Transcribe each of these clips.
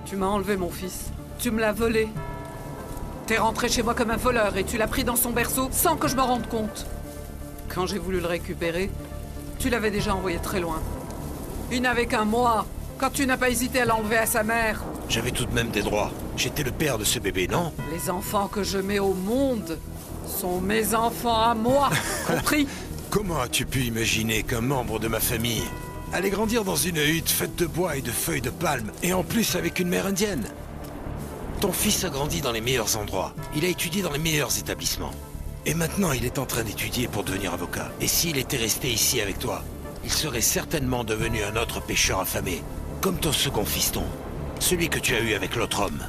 Tu m'as enlevé mon fils. Tu me l'as volé. T'es rentré chez moi comme un voleur et tu l'as pris dans son berceau sans que je me rende compte. Quand j'ai voulu le récupérer, tu l'avais déjà envoyé très loin. Il n'avait qu'un mois, quand tu n'as pas hésité à l'enlever à sa mère. J'avais tout de même des droits. J'étais le père de ce bébé, non? Les enfants que je mets au monde sont mes enfants à moi, compris? Comment as-tu pu imaginer qu'un membre de ma famille allait grandir dans une hutte faite de bois et de feuilles de palme, et en plus avec une mère indienne? Ton fils a grandi dans les meilleurs endroits. Il a étudié dans les meilleurs établissements. Et maintenant, il est en train d'étudier pour devenir avocat. Et s'il était resté ici avec toi, il serait certainement devenu un autre pêcheur affamé. Comme ton second fiston. Celui que tu as eu avec l'autre homme.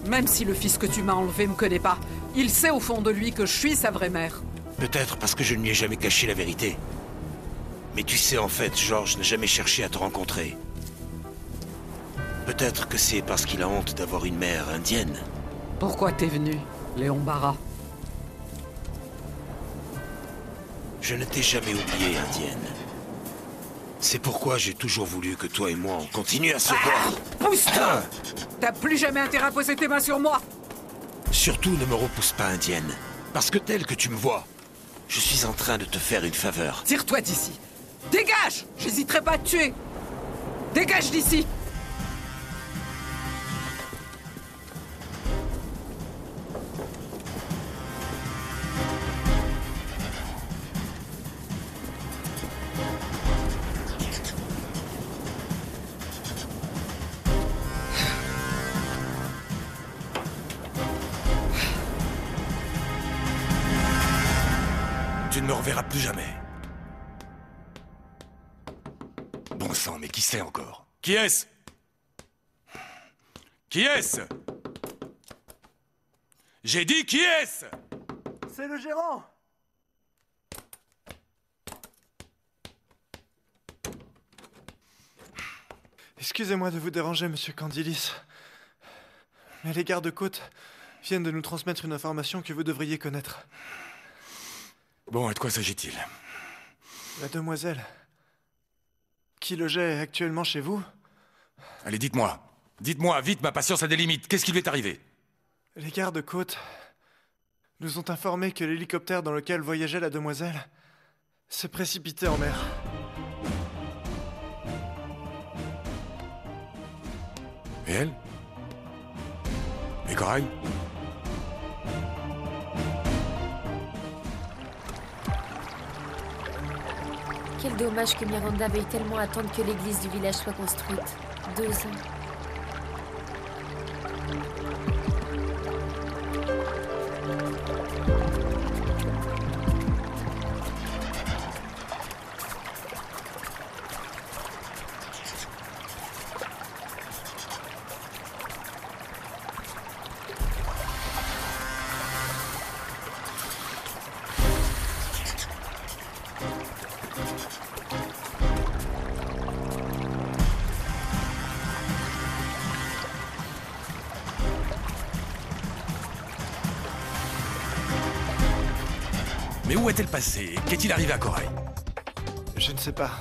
Même si le fils que tu m'as enlevé me connaît pas, il sait au fond de lui que je suis sa vraie mère. Peut-être parce que je ne lui ai jamais caché la vérité. Mais tu sais, en fait, George n'a jamais cherché à te rencontrer. Peut-être que c'est parce qu'il a honte d'avoir une mère indienne. Pourquoi t'es venu, Léon Barra? Je ne t'ai jamais oublié, indienne. C'est pourquoi j'ai toujours voulu que toi et moi, on continue à se voir. Pousse-toi! T'as plus jamais intérêt à poser tes mains sur moi! Surtout ne me repousse pas, indienne. Parce que tel que tu me vois, je suis en train de te faire une faveur. Tire-toi d'ici! Dégage! J'hésiterai pas à te tuer! Dégage d'ici! Tu ne me reverras plus jamais. Bon sang, mais qui c'est encore? Qui est-ce? Qui est-ce? J'ai dit qui est-ce? C'est le gérant! Excusez-moi de vous déranger, monsieur Candilis. Mais les gardes-côtes viennent de nous transmettre une information que vous devriez connaître. Bon, et de quoi s'agit-il? La demoiselle qui logeait actuellement chez vous. Allez, dites-moi. Dites-moi, vite, ma patience a des limites. Qu'est-ce qui lui est arrivé? Les gardes-côtes nous ont informé que l'hélicoptère dans lequel voyageait la demoiselle s'est précipité en mer. Et elle? Et Corail? Quel dommage que Miranda veuille tellement attendre que l'église du village soit construite. 2 ans. Mais où est-elle passée? Qu'est-il arrivé à Corail? Je ne sais pas.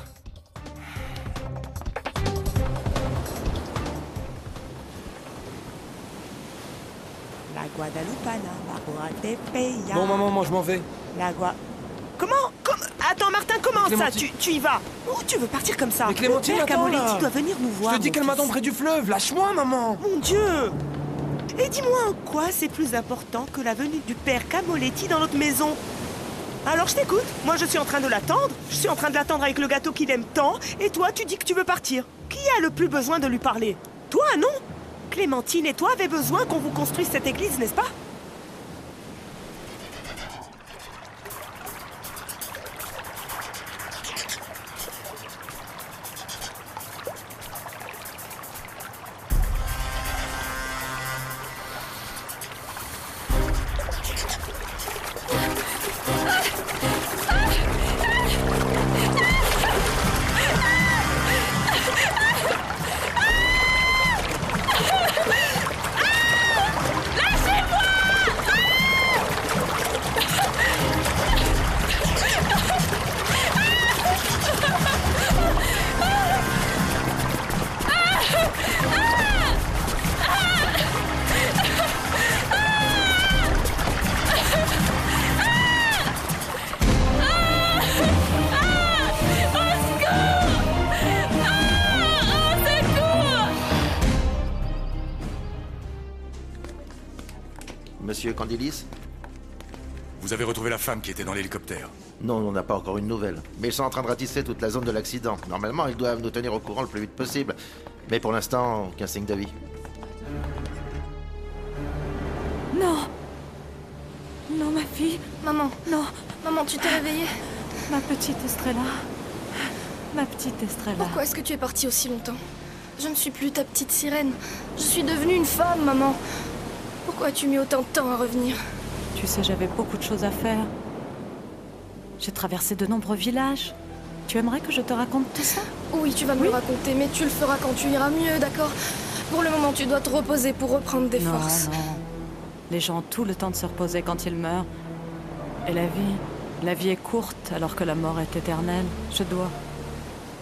La Guadalupana, la Guatepeya. Bon, maman, moi je m'en vais. La Gua... Comment? Attends, Martin, comment ça? Tu y vas? Où tu veux partir comme ça? Mais Clémentine, Le père attends, là. Camoletti doit venir nous voir. Je te dis mon qu'elle m'attend fils. près du fleuve. Lâche-moi, maman. Mon Dieu! Et dis-moi en quoi c'est plus important que la venue du père Camoletti dans notre maison? Alors je t'écoute, moi je suis en train de l'attendre, je suis en train de l'attendre avec le gâteau qu'il aime tant, et toi tu dis que tu veux partir. Qui a le plus besoin de lui parler? Toi, non? Clémentine et toi avez besoin qu'on vous construise cette église, n'est-ce pas? Lâchez-moi! Monsieur Candilis? Vous avez retrouvé la femme qui était dans l'hélicoptère? Non, on n'a pas encore une nouvelle. Mais ils sont en train de ratisser toute la zone de l'accident. Normalement, ils doivent nous tenir au courant le plus vite possible. Mais pour l'instant, aucun signe de vie. Non. Non, ma fille. Maman. Non. Maman, tu t'es réveillée? Ma petite Estrella. Ma petite Estrella. Pourquoi est-ce que tu es partie aussi longtemps? Je ne suis plus ta petite sirène. Je suis devenue une femme, maman. Pourquoi as-tu mis autant de temps à revenir? Tu sais, j'avais beaucoup de choses à faire. J'ai traversé de nombreux villages. Tu aimerais que je te raconte tout ça? Oui, tu vas me le raconter, mais tu le feras quand tu iras mieux, d'accord? Pour le moment, tu dois te reposer pour reprendre des forces. Non. Les gens ont tout le temps de se reposer quand ils meurent. Et la vie est courte alors que la mort est éternelle.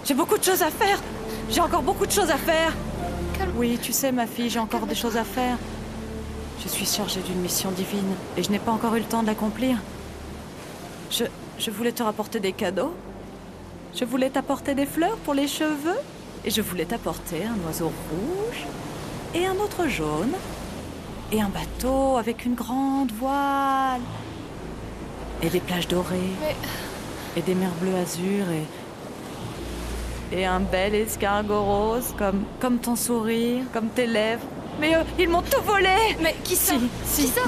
J'ai beaucoup de choses à faire. J'ai encore beaucoup de choses à faire. Oui, tu sais, ma fille, j'ai encore des choses à faire. Je suis chargée d'une mission divine et je n'ai pas encore eu le temps de l'accomplir. Je voulais te rapporter des cadeaux. Je voulais t'apporter des fleurs pour les cheveux. Et je voulais t'apporter un oiseau rouge et un autre jaune. Et un bateau avec une grande voile. Et des plages dorées. Mais... Et des mers bleues azur et un bel escargot rose, comme ton sourire, comme tes lèvres. Mais ils m'ont tout volé! Mais qui ça? Si, Qui ça?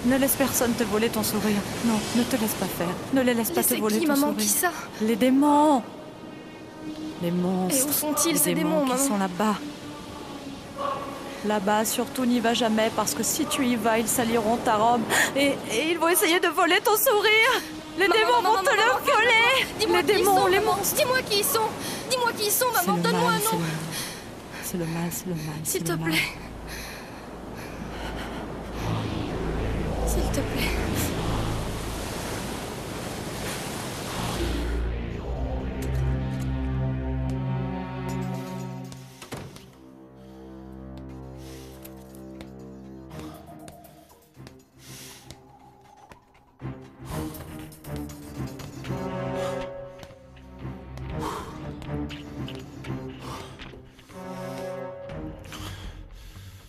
Ne laisse personne te voler ton sourire. Non, ne te laisse pas faire. Ne les laisse pas te voler qui, ton maman? sourire. Qui ça? Les démons! Les monstres. Et où sont-ils, ces les démons, qui maman? sont là-bas. Là-bas, surtout n'y va jamais, parce que si tu y vas, ils saliront ta robe. Et ils vont essayer de voler ton sourire! Les démons vont te le voler! Dis-moi Les qui ils démons, sont, les maman. monstres! Dis-moi qui ils sont! Dis-moi qui ils sont, C'est maman! le Donne-moi mal, un nom! c'est le mal, c'est le mal. S'il c'est te le mal. plaît. S'il te plaît.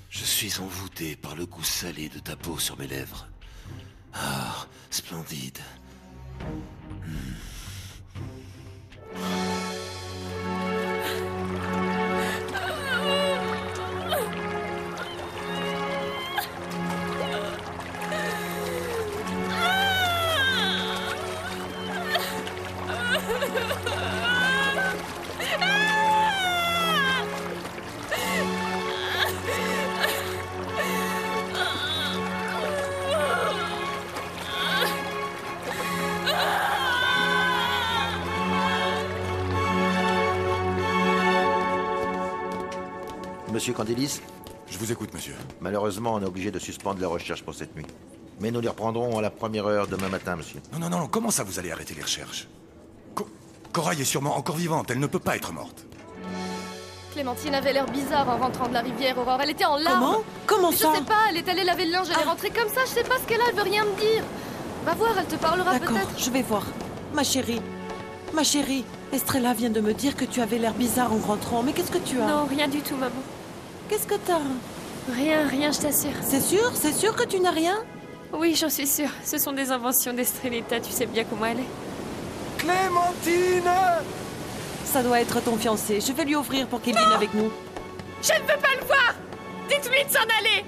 Je suis envoûté par le goût salé de ta peau sur mes lèvres. Ah, splendide. Monsieur Candilis? Je vous écoute, monsieur. Malheureusement, on est obligé de suspendre les recherches pour cette nuit. Mais nous les reprendrons à la première heure demain matin, monsieur. Non, comment ça vous allez arrêter les recherches? Corail est sûrement encore vivante, elle ne peut pas être morte. Clémentine avait l'air bizarre en rentrant de la rivière, Aurore. Elle était en larmes. Comment Je ça? sais pas, elle est allée laver le linge, elle est rentrée comme ça, je sais pas ce qu'elle a, elle veut rien me dire. Va voir, elle te parlera D'accord, peut-être. je vais voir. Ma chérie, Estrella vient de me dire que tu avais l'air bizarre en rentrant. Mais qu'est-ce que tu as? Non, rien du tout, maman. Qu'est-ce que t'as? Rien, je t'assure. C'est sûr que tu n'as rien? Oui, j'en suis sûre. Ce sont des inventions d'Estrellita, tu sais bien comment elle est. Clémentine! Ça doit être ton fiancé. Je vais lui offrir pour qu'il vienne avec nous. Je ne veux pas le voir! Dites-lui de s'en aller!